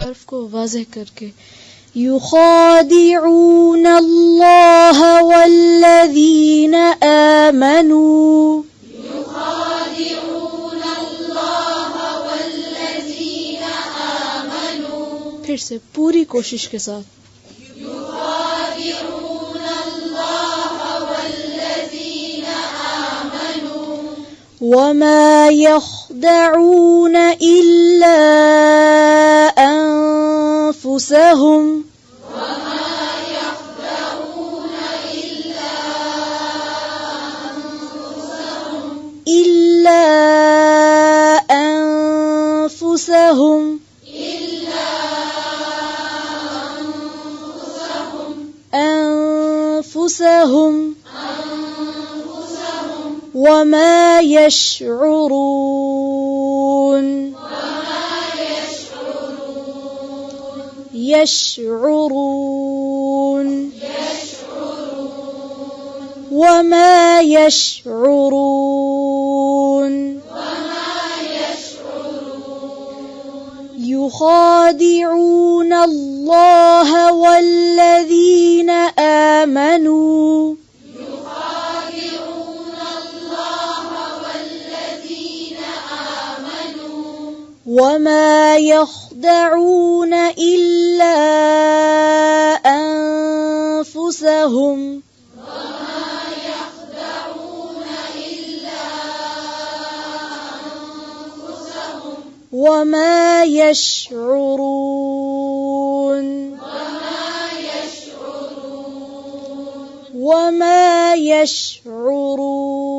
حرف को वाज़ेह करके युखादिऊन अल्लाह वल्लज़ीन आमनू फिर से पूरी कोशिश के साथ वमा यख़दऊन इल्ला अनफुसहुम इल्ला अनफुसहुम أنفسهم وما يشعرون وما يشعرون يخادعون الله والذين آمنوا وما يخدعون إلا أنفسهم وما يشعرون وما يشعرون